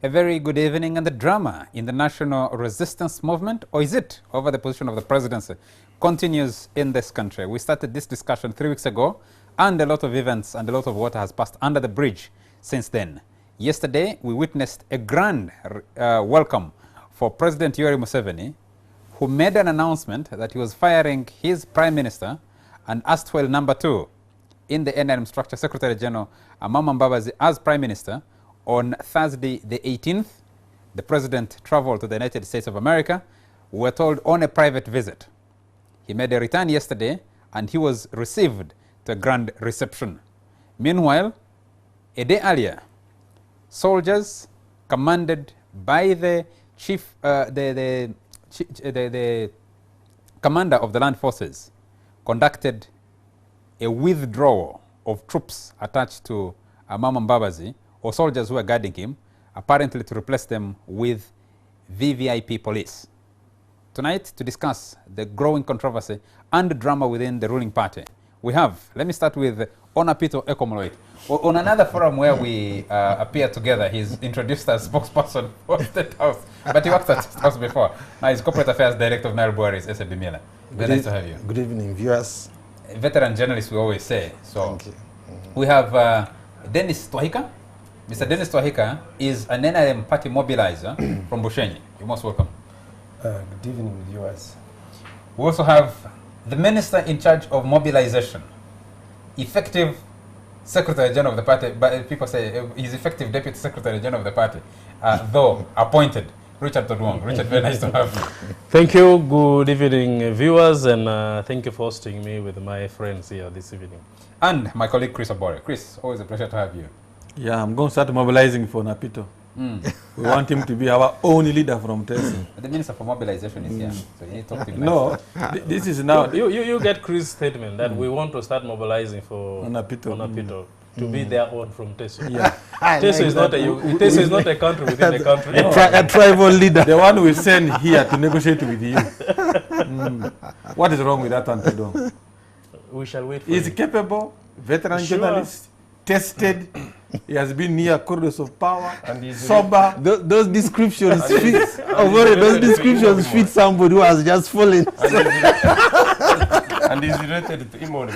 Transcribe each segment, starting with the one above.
A very good evening. And the drama in the national resistance movement, or is it over the position of the presidency, continues in this country. We started this discussion 3 weeks ago, and a lot of events and a lot of water has passed under the bridge since then. Yesterday, we witnessed a grand welcome for President Yoweri Museveni, who made an announcement that he was firing his prime minister and erstwhile number 2 in the NRM structure, Secretary-General Amama Mbabazi, as prime minister. On Thursday the 18th, the president traveled to the United States of America. We were told on a private visit. He made a return yesterday and he was received to a grand reception. Meanwhile, a day earlier, soldiers commanded by the chief, the commander of the land forces conducted a withdrawal of troops attached to Amama Mbabazi, or soldiers who were guarding him, apparently to replace them with VVIP police. Tonight, to discuss the growing controversy and drama within the ruling party, we have, let me start with Onapito Ekomoloit. On another forum where we appear together, he's introduced as spokesperson for State House, but he worked at State House before. Now he's Corporate Affairs Director of Nairobi SAB Mila. Very nice to have you. Good evening, viewers. Veteran journalist, we always say. So thank you. We have Dennis Twahika. Mr. Dennis Twahika is an NRM party mobilizer from Bushenyi. You're most welcome. Good evening, viewers. We also have the Minister in charge of mobilization, effective Secretary-General of the party, but people say he's effective Deputy Secretary-General of the party, though appointed, Richard Todwong. Richard, very nice to have you. Thank you. Good evening, viewers, and thank you for hosting me with my friends here this evening. And my colleague Chris Obore. Chris, always a pleasure to have you. Yeah, I'm going to start mobilizing for Napito. We want him to be our only leader from Tesi. The Minister for Mobilization is here, so you need to talk to him. No, this is now... You get Chris' statement that we want to start mobilizing for Napito. To be their own from Teso. Yeah. Teso is not a country within a country. A tribal leader. The one we send here to negotiate with you. What is wrong with that one, Pedro? We shall wait for He's capable, veteran journalist, tested. He has been near corridors of power, and sober. Those descriptions fit. Those descriptions fit somebody who has just fallen. And he's related to Imoni.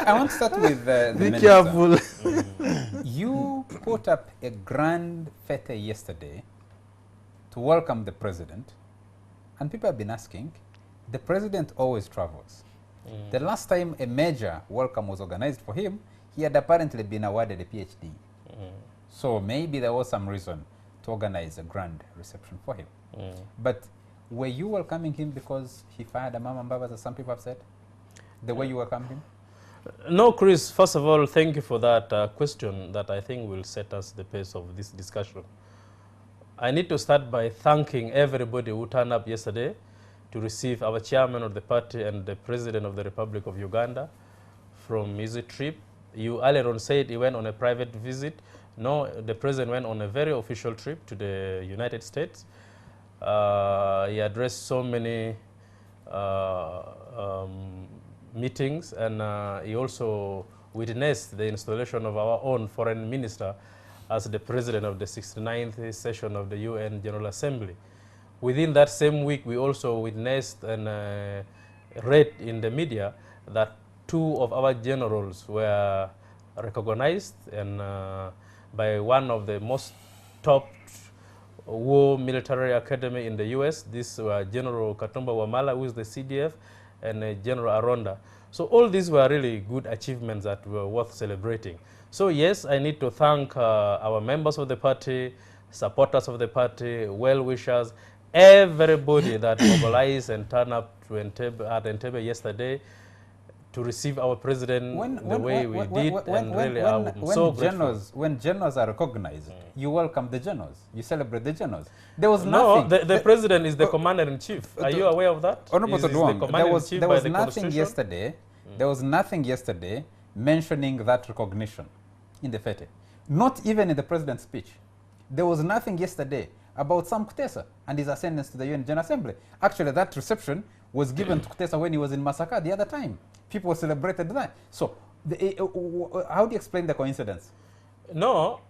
I want to start with the Be Minister. careful. You put up a grand fete yesterday to welcome the president, and people have been asking, the president always travels. The last time a major welcome was organized for him, he had apparently been awarded a PhD. So maybe there was some reason to organize a grand reception for him. But were you welcoming him because he fired Amama Mbabazi, as some people have said? The way you welcomed him? No, Chris, first of all, thank you for that question that I think will set us the pace of this discussion. I need to start by thanking everybody who turned up yesterday to receive our chairman of the party and the president of the Republic of Uganda from his trip. You earlier on said he went on a private visit. No, the president went on a very official trip to the United States. He addressed so many meetings, and he also witnessed the installation of our own foreign minister as the president of the 69th session of the UN General Assembly. Within that same week, we also witnessed and read in the media that 2 of our generals were recognized and by one of the most top war military academy in the US. This were General Katumba Wamala, who is the CDF, and General Aronda. So all these were really good achievements that were worth celebrating. So yes, I need to thank our members of the party, supporters of the party, well-wishers, everybody that mobilized and turned up to Entebbe yesterday to receive our president the way we did, and really I'm so grateful. When generals are recognized, you welcome the generals, you celebrate the generals. There was nothing. No, the president is the commander-in-chief. Are you aware of that? Honorable Todwong, there was nothing yesterday. There was nothing yesterday mentioning that recognition in the fete. Not even in the president's speech. There was nothing yesterday about Sam Kutesa and his ascendance to the UN General Assembly. Actually, that reception was given to Kutesa when he was in Masaka the other time. People celebrated that. So, how do you explain the coincidence? No,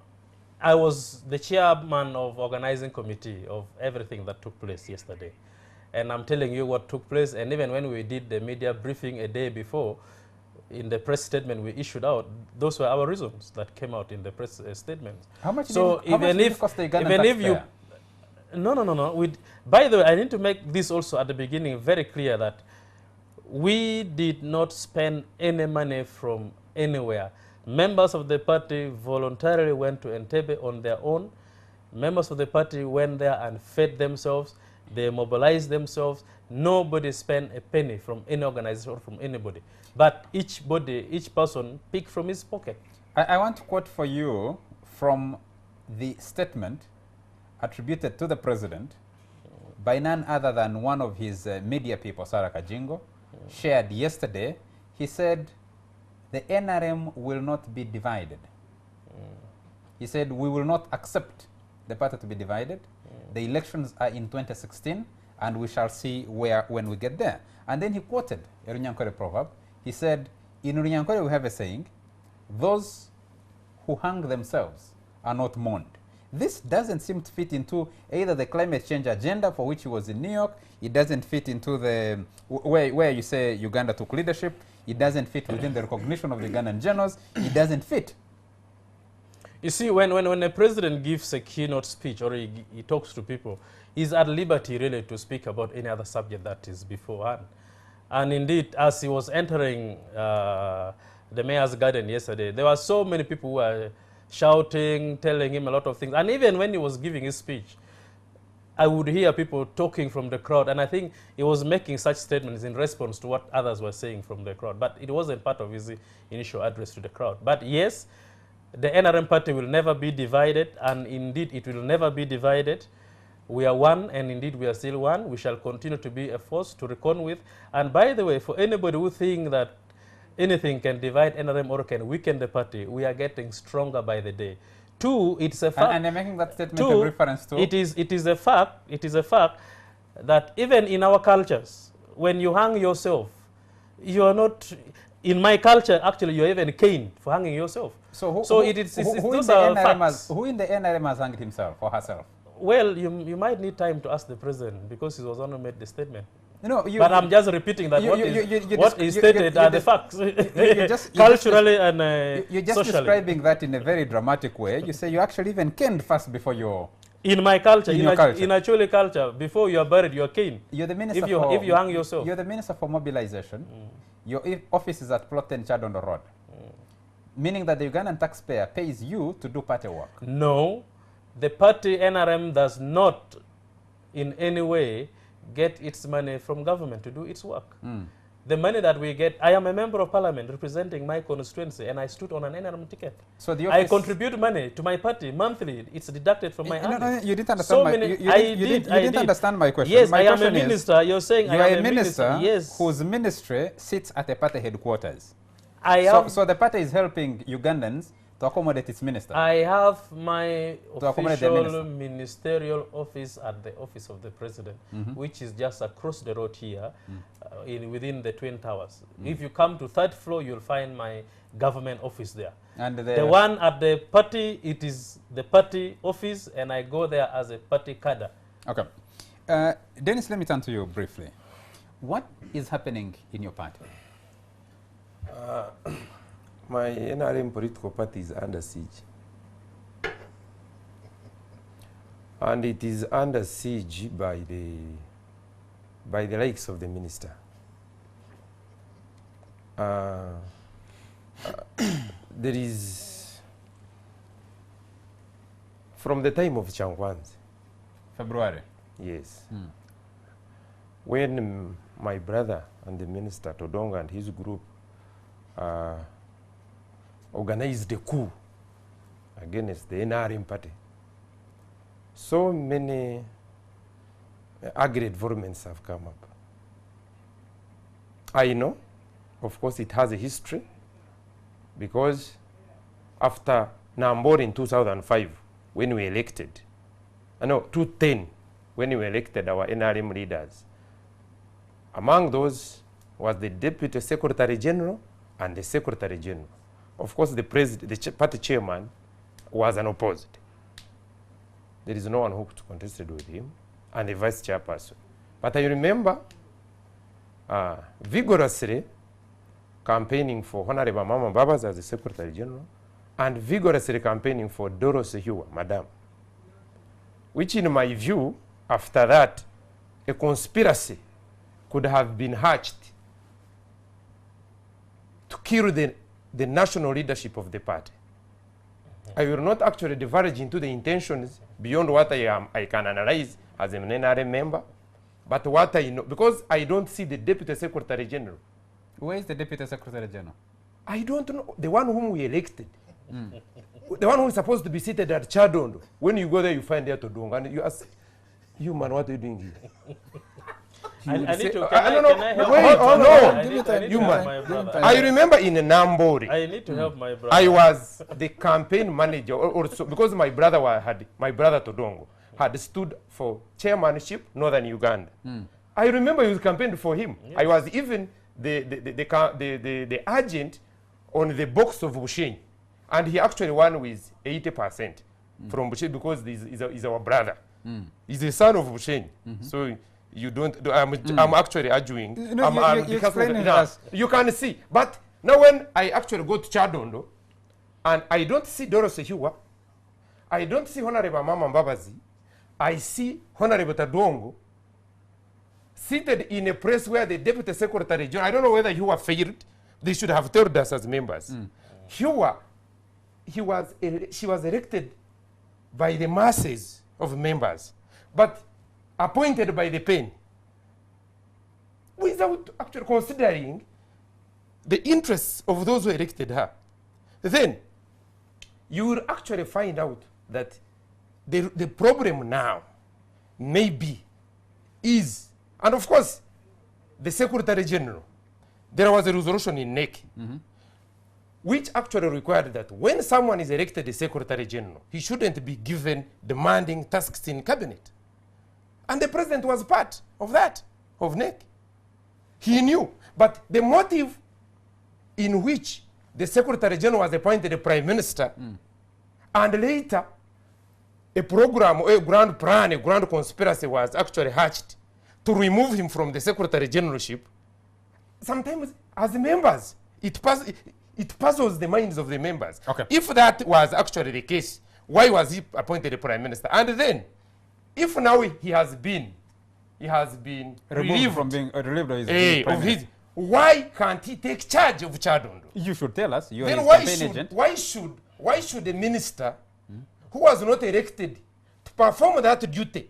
I was the chairman of organizing committee of everything that took place yesterday. And I'm telling you what took place. And even when we did the media briefing a day before, in the press statement we issued out, those were our reasons that came out in the press statement. How much So did it cost the Ugandan even if you, taxpayer? no. By the way, I need to make this also at the beginning very clear that we did not spend any money from anywhere. Members of the party voluntarily went to Entebbe on their own. Members of the party went there and fed themselves. They mobilized themselves. Nobody spent a penny from any organization or from anybody. But each person picked from his pocket. I want to quote for you from the statement attributed to the president by none other than one of his media people, Sarah Kajingo, shared yesterday. He said, the NRM will not be divided. He said, we will not accept the party to be divided. The elections are in 2016, and we shall see when we get there. And then he quoted a Runyankore proverb. He said, in Runyankore we have a saying, those who hang themselves are not mourned. This doesn't seem to fit into either the climate change agenda for which he was in New York. It doesn't fit into the where you say Uganda took leadership. It doesn't fit within the recognition of the Ugandan generals. It doesn't fit. You see, when a president gives a keynote speech or he talks to people, he's at liberty really to speak about any other subject that is beforehand. And indeed, as he was entering the mayor's garden yesterday, there were so many people who were shouting, telling him a lot of things. And even when he was giving his speech, I would hear people talking from the crowd. And I think he was making such statements in response to what others were saying from the crowd. But it wasn't part of his initial address to the crowd. But yes, the NRM party will never be divided. And indeed, it will never be divided. We are one, and indeed we are still one. We shall continue to be a force to reckon with. And by the way, for anybody who thinks that anything can divide NRM or can weaken the party, we are getting stronger by the day. Two, it's a fact. And I'm making that statement in reference to. It is a fact that even in our cultures, when you hang yourself, you are not. In my culture, actually, you're even caned for hanging yourself. So who in the NRM has hanged himself or herself? Well, you might need time to ask the president because he was only made the statement. No, but I'm just repeating that what is stated are the facts, culturally and you're just socially. Describing that in a very dramatic way. You say you actually even caned first before you. In my culture, in a Chole culture, before you are buried, you are caned. You're the minister if you hang yourself. You're the minister for mobilization. Your office is at Plot 10 Chad on the road. Meaning that the Ugandan taxpayer pays you to do party work. No, the party NRM does not in any way get its money from government to do its work. The money that we get, I am a member of parliament representing my constituency and I stood on an NRM ticket. So the I contribute money to my party monthly. It's deducted from my earnings. No, you didn't understand you didn't understand my question. Yes, my I am question a minister. You're saying you I are am a minister yes. whose ministry sits at the party headquarters. So the party is helping Ugandans to accommodate its minister. I have my official ministerial office at the office of the president, which is just across the road here, within the Twin Towers. If you come to third floor, you'll find my government office there. And the one at the party, it is the party office, and I go there as a party cadre. Okay. Dennis, let me turn to you briefly. What is happening in your party? My NRM political party is under siege. And it is under siege by the likes of the minister. There is, from the time of Changwanzi. February? Yes. When my brother and the minister Todonga and his group organized a coup against the NRM party. So many ugly developments have come up. I know, of course, it has a history, because after Nambor in 2005, when we elected, 2010, when we elected our NRM leaders, among those was the Deputy Secretary-General and the Secretary-General. Of course, the president, the party chairman, was unopposed. there is no one who contested with him, and the vice chairperson. But I remember vigorously campaigning for Honorable Amama Mbabazi as the Secretary-General, and vigorously campaigning for Doros Sehiwa, Madam. Which in my view, after that, a conspiracy could have been hatched to kill the national leadership of the party. I will not actually diverge into the intentions beyond what I can analyze as an NRM member, but what I know, because I don't see the Deputy Secretary General. Where is the Deputy Secretary General? I don't know. The one whom we elected. The one who is supposed to be seated at Chadondo. When you go there, you find there Todongo, and you ask, you man, what are you doing here? I need to. I remember in Nambori. I need to help my brother. I was the campaign manager also because my brother Todongo had stood for chairmanship Northern Uganda. I remember he campaigned for him. Yes. I was even the agent on the box of Bushenyi, and he actually won with 80% from Bushenyi because he's our brother. He's the son of Bushenyi. So you don't. I'm actually arguing. You can see. But now when I actually go to Chadondo, and I don't see Doros Sehiwa, I don't see Honorable Amama Mbabazi, I see Honorable Todongo seated in a place where the Deputy Secretary General, I don't know whether Hiwa failed. They should have told us as members. Hiwa, she was elected by the masses of members, but appointed by the pen, without actually considering the interests of those who elected her. Then you will actually find out that the problem now maybe is, and of course, the Secretary General, there was a resolution in NEC which actually required that when someone is elected as Secretary General, he shouldn't be given demanding tasks in cabinet. And the president was part of that, of NEC. He knew. But the motive in which the Secretary General was appointed the Prime Minister, and later a program, a grand plan, a grand conspiracy was actually hatched to remove him from the Secretary Generalship. Sometimes, as members, it puzzles the minds of the members. Okay. If that was actually the case, why was he appointed the Prime Minister? And then, if now he has been removed from being relieved of his of his, why can't he take charge of Chadondo? You should tell us. You are Then his campaign agent. why should a minister who was not elected to perform that duty,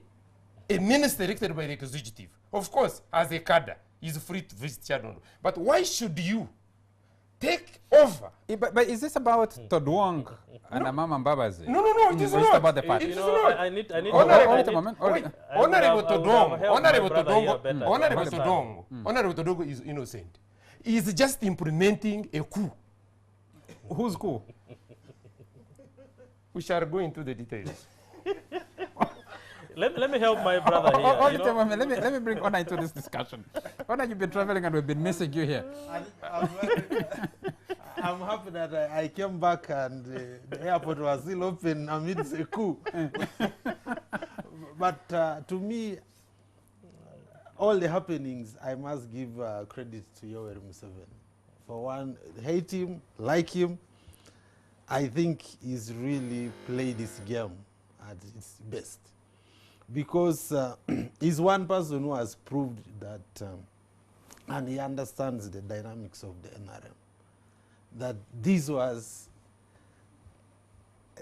a minister elected by the executive, of course, as a cadre, is free to visit Chadondo. But why should you take over? But is this about Todwong and Amama Mbabazi? No, it is It's not. about the party. It is You know, not. I need Honorable Honorable Todongo is innocent. He is just implementing a coup. Who's cool? We shall go into the details. Let me help my brother here. You know? Let me bring Honor into this discussion. Honor, you've been traveling and we've been missing you here. I'm happy that I came back and the airport was still open amidst a coup. But to me, all the happenings, I must give credit to Yoweri Museveni. For one, hate him, like him, I think he's really played this game at its best. Because he's one person who has proved that, and he understands the dynamics of the NRM, that this was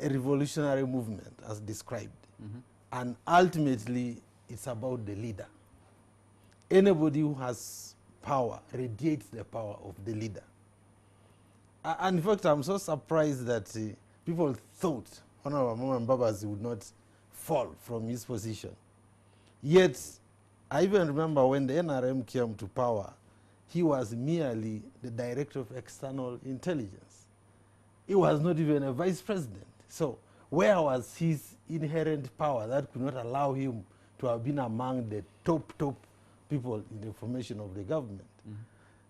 a revolutionary movement as described. And ultimately, it's about the leader. Anybody who has power radiates the power of the leader. And in fact, I'm so surprised that people thought Honorable Amama Mbabazi would not fall from his position. Yet, I even remember when the NRM came to power, he was merely the Director of External Intelligence. He was not even a Vice President. So where was his inherent power that could not allow him to have been among the top people in the formation of the government?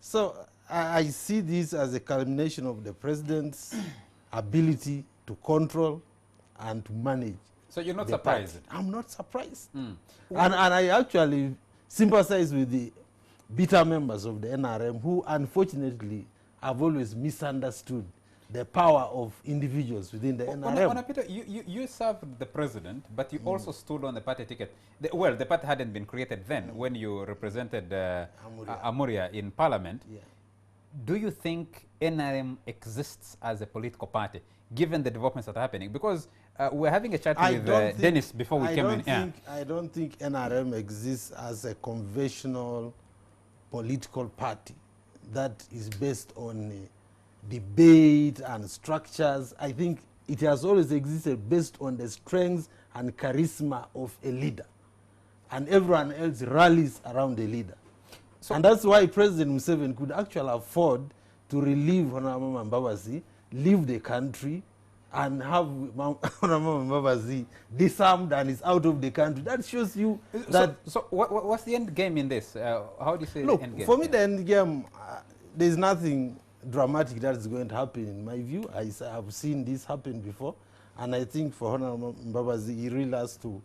So I see this as a culmination of the president's ability to control and to manage So you're not the surprised? party. I'm not surprised. Mm. And I actually sympathize with the bitter members of the NRM who unfortunately have always misunderstood the power of individuals within the NRM. Peter, you served the president, but you also stood on the party ticket. Well, the party hadn't been created then when you represented Amuria in parliament. Yeah. Do you think NRM exists as a political party, given the developments that are happening? Because we're having a chat with Dennis before we came in. I don't think NRM exists as a conventional political party that is based on debate and structures. I think it has always existed based on the strength and charisma of a leader, and everyone else rallies around the leader. So and that's why President Museveni could actually afford to relieve Amama Mbabazi, leave the country, and have Amama Mbabazi disarmed and is out of the country. That shows you that... So what's the end game in this? How do you say look, the end game? For me, the end game, there's nothing dramatic that is going to happen in my view. I have seen this happen before, and I think for Amama Mbabazi, he really has to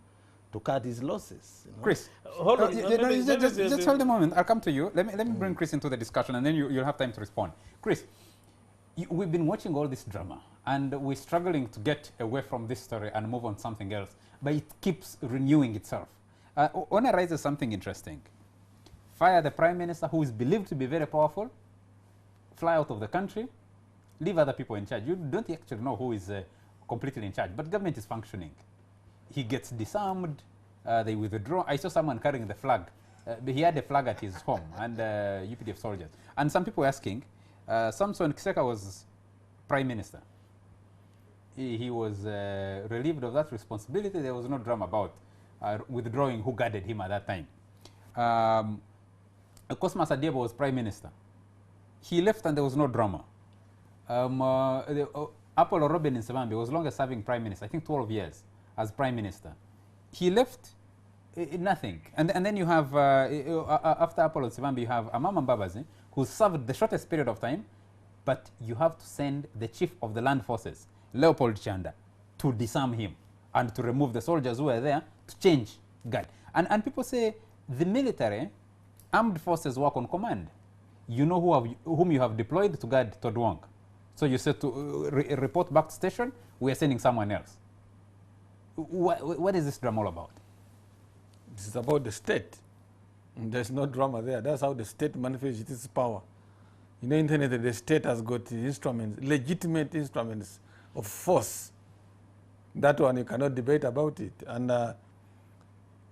cut his losses. You know? Chris, hold on. Just hold a moment. I'll come to you. Let me bring Chris into the discussion, and then you'll have time to respond. Chris, we've been watching all this drama, and we're struggling to get away from this story and move on to something else, but it keeps renewing itself. Ona raises something interesting. Fire the prime minister, who is believed to be very powerful, fly out of the country, leave other people in charge. You don't actually know who is completely in charge, but government is functioning. He gets disarmed, they withdraw. I saw someone carrying the flag. He had a flag at his home, and UPDF soldiers. And some people were asking, Samson Kiseka was prime minister. He was relieved of that responsibility. There was no drama about withdrawing who guarded him at that time. Cosmas Adiebo was prime minister. He left and there was no drama. Apollo Robin in Sebambi was longest serving prime minister, I think 12 years as prime minister. He left, nothing. And then you have, after Apollo Sebambi, you have Amama Mbabazi, who served the shortest period of time, but you have to send the chief of the land forces, Leopold Chanda, to disarm him and to remove the soldiers who were there to change guard. And people say the military, armed forces work on command. You know whom you have deployed to guard Todwong. So you said to report back to station, we are sending someone else. What is this drama all about? This is about the state. There's no drama there. That's how the state manifests its power. In the internet, the state has got instruments, legitimate instruments of force. That one, you cannot debate about it. And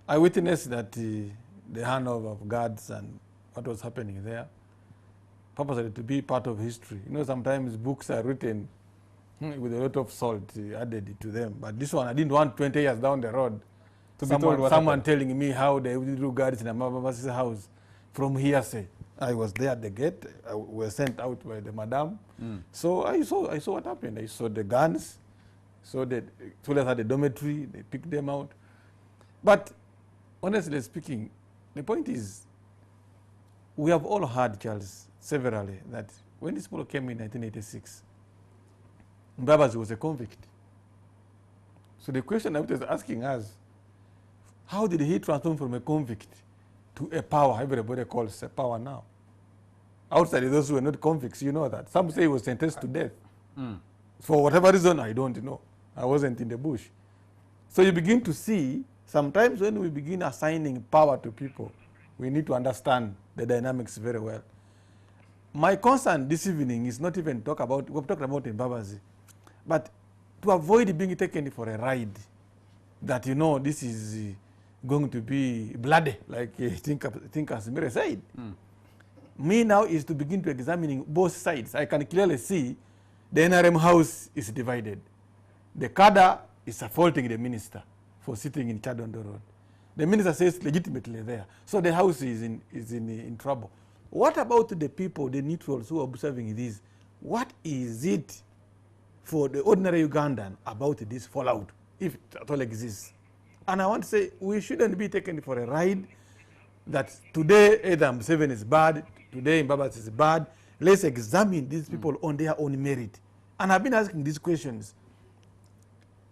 I witnessed that the handover of guards and what was happening there, purposely to be part of history. You know, sometimes books are written with a lot of salt added to them. But this one, I didn't want 20 years down the road to someone telling me how they do guards in Amama's house from hearsay. I was there at the gate. We were sent out by the madam. So I saw what happened. I saw the guns. So the soldiers had a dormitory. They picked them out. But honestly speaking, the point is, we have all heard, Charles, severally, that when this people came in 1986, Mbabazi was a convict. So the question I was asking us, how did he transform from a convict to a power everybody calls a power now? Outside of those who were not convicts, you know that. Some say he was sentenced to death. For whatever reason, I don't know. I wasn't in the bush. So you begin to see, sometimes when we begin assigning power to people, we need to understand the dynamics very well. My concern this evening is not even talk about, we've talked about Mbabazi, but to avoid being taken for a ride, that, you know, this is going to be bloody, like I think Asimere said. Me now is to begin to examining both sides. I can clearly see the NRM house is divided. The cadre is faulting the minister for sitting in Chadondo Road. The minister says legitimately there. So the house is in trouble. What about the people, the neutrals who are observing this? What is it for the ordinary Ugandan about this fallout, if it at all exists? And I want to say, we shouldn't be taken for a ride that today either Museveni is bad, today Mbabazi is bad. Let's examine these people on their own merit. And I've been asking these questions.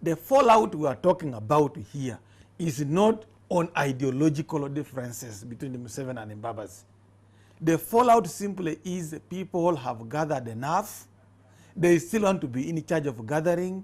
The fallout we are talking about here is not on ideological differences between the Museveni and Mbabazi. The fallout simply is people have gathered enough. They still want to be in charge of gathering.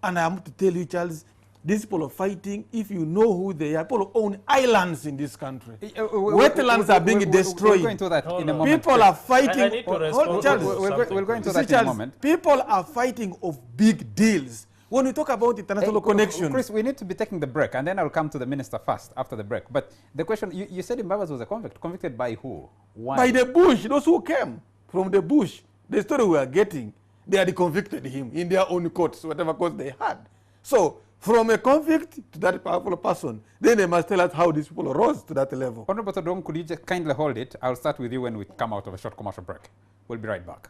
And I am to tell you, Charles, these people are fighting. If you know who they are, people own islands in this country. Wetlands are being destroyed. We'll go into that in a moment. People are fighting. I need to respond Charles, to we'll go into see, that in a Charles, moment. people are fighting of big deals. When we talk about international connection, Chris, we need to be taking the break, and then I'll come to the minister first after the break. But the question, you said Mbabazi was a convict. Convicted by who? Why? by the bush, those who came from the bush, the story we are getting, they had convicted him in their own courts, whatever courts they had. So from a convict to that powerful person, then they must tell us how these people rose to that level. Honorable Todong, could you just kindly hold it? I'll start with you when we come out of a short commercial break. We'll be right back.